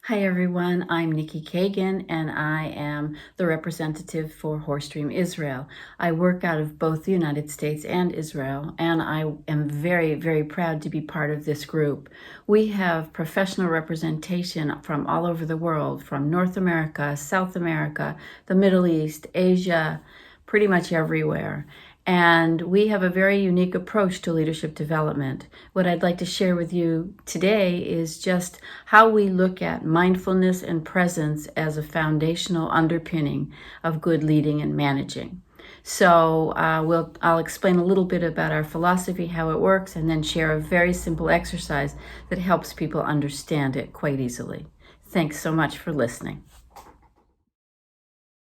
Hi everyone, I'm Nikki Kagan and I am the representative for Horse Dream Israel. I work out of both the United States and Israel, and I am very, very proud to be part of this group. We have professional representation from all over the world, from North America, South America, the Middle East, Asia, pretty much everywhere. And we have a very unique approach to leadership development. What I'd like to share with you today is just how we look at mindfulness and presence as a foundational underpinning of good leading and managing. So I'll explain a little bit about our philosophy, how it works, and then share a very simple exercise that helps people understand it quite easily. Thanks so much for listening.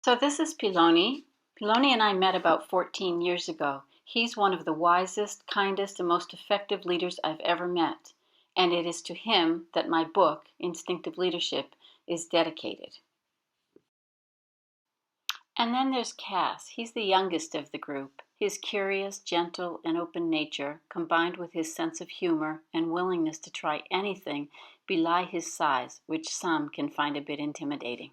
So this is Piloni. Piloni and I met about 14 years ago. He's one of the wisest, kindest, and most effective leaders I've ever met. And it is to him that my book, Instinctive Leadership, is dedicated. And then there's Cass. He's the youngest of the group. His curious, gentle, and open nature, combined with his sense of humor and willingness to try anything, belie his size, which some can find a bit intimidating.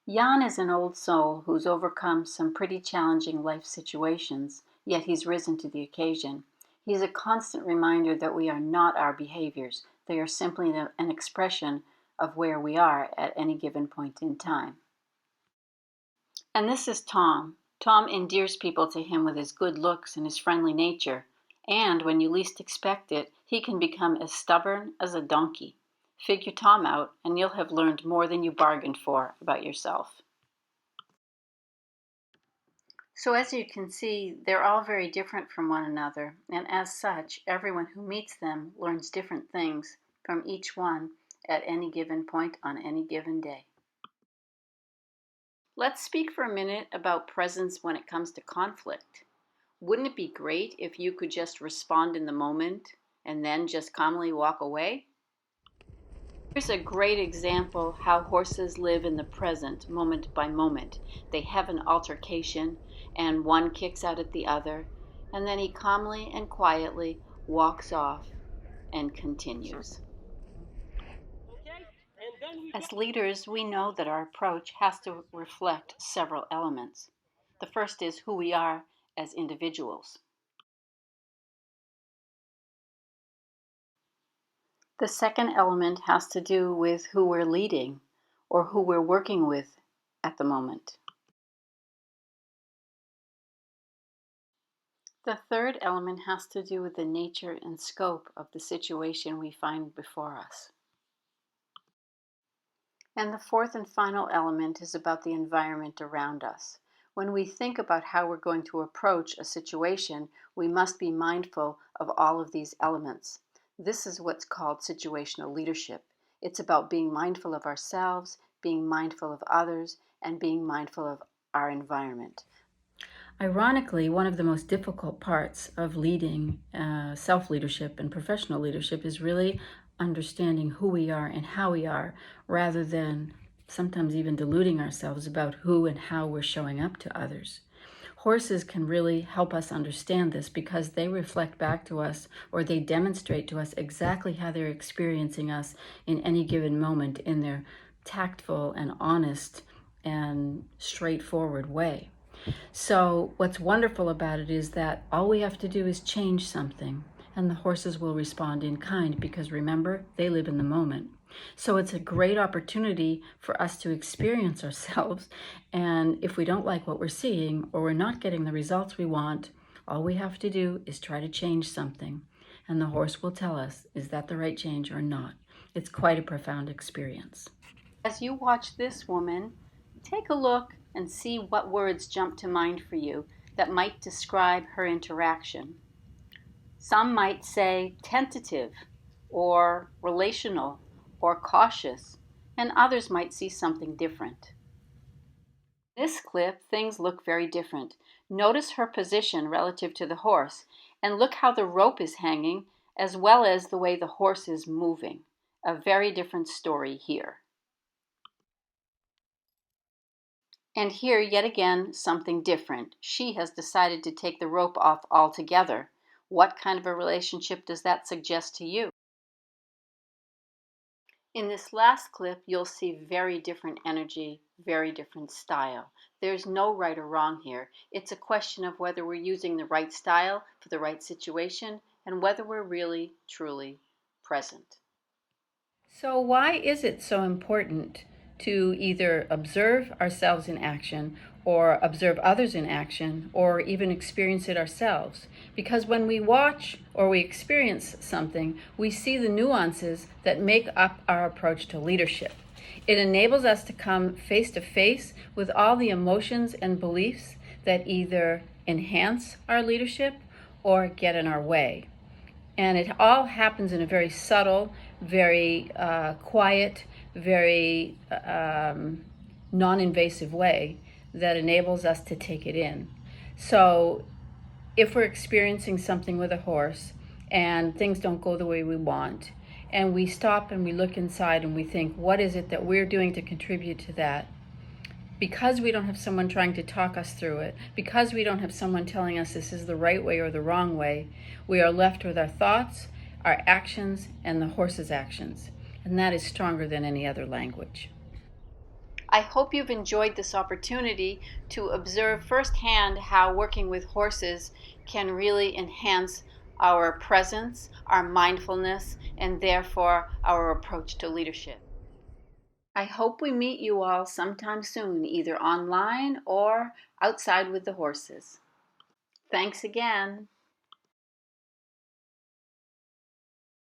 Jan is an old soul who's overcome some pretty challenging life situations, yet he's risen to the occasion. He's a constant reminder that we are not our behaviors, they are simply an expression of where we are at any given point in time. And this is Tom. Tom endears people to him with his good looks and his friendly nature, and when you least expect it, he can become as stubborn as a donkey. Figure Tom out, and you'll have learned more than you bargained for about yourself. So as you can see, they're all very different from one another, and as such, everyone who meets them learns different things from each one at any given point on any given day. Let's speak for a minute about presence when it comes to conflict. Wouldn't it be great if you could just respond in the moment and then just calmly walk away? Here's a great example how horses live in the present, moment by moment. They have an altercation, and one kicks out at the other, and then he calmly and quietly walks off and continues. As leaders, we know that our approach has to reflect several elements. The first is who we are as individuals. The second element has to do with who we're leading or who we're working with at the moment. The third element has to do with the nature and scope of the situation we find before us. And the fourth and final element is about the environment around us. When we think about how we're going to approach a situation, we must be mindful of all of these elements. This is what's called situational leadership. It's about being mindful of ourselves, being mindful of others, and being mindful of our environment. Ironically, one of the most difficult parts of leading self-leadership and professional leadership is really understanding who we are and how we are, rather than sometimes even deluding ourselves about who and how we're showing up to others. Horses can really help us understand this because they reflect back to us, or they demonstrate to us exactly how they're experiencing us in any given moment in their tactful and honest and straightforward way. So what's wonderful about it is that all we have to do is change something, and the horses will respond in kind, because remember, they live in the moment. So it's a great opportunity for us to experience ourselves, and if we don't like what we're seeing or we're not getting the results we want, all we have to do is try to change something, and the horse will tell us, is that the right change or not? It's quite a profound experience. As you watch this woman, take a look and see what words jump to mind for you that might describe her interaction. Some might say tentative, or relational, or cautious, and others might see something different. In this clip, things look very different. Notice her position relative to the horse, and look how the rope is hanging, as well as the way the horse is moving. A very different story here. And here, yet again, something different. She has decided to take the rope off altogether. What kind of a relationship does that suggest to you? In this last clip, you'll see very different energy, very different style. There's no right or wrong here. It's a question of whether we're using the right style for the right situation and whether we're really, truly present. So why is it so important to either observe ourselves in action or observe others in action or even experience it ourselves? Because when we watch or we experience something, we see the nuances that make up our approach to leadership. It enables us to come face to face with all the emotions and beliefs that either enhance our leadership or get in our way. And it all happens in a very subtle, very quiet, very non-invasive way that enables us to take it in. So if we're experiencing something with a horse and things don't go the way we want, and we stop and we look inside and we think, what is it that we're doing to contribute to that? Because we don't have someone trying to talk us through it, because we don't have someone telling us this is the right way or the wrong way, we are left with our thoughts, our actions, and the horse's actions. And that is stronger than any other language. I hope you've enjoyed this opportunity to observe firsthand how working with horses can really enhance our presence, our mindfulness, and therefore our approach to leadership. I hope we meet you all sometime soon, either online or outside with the horses. Thanks again.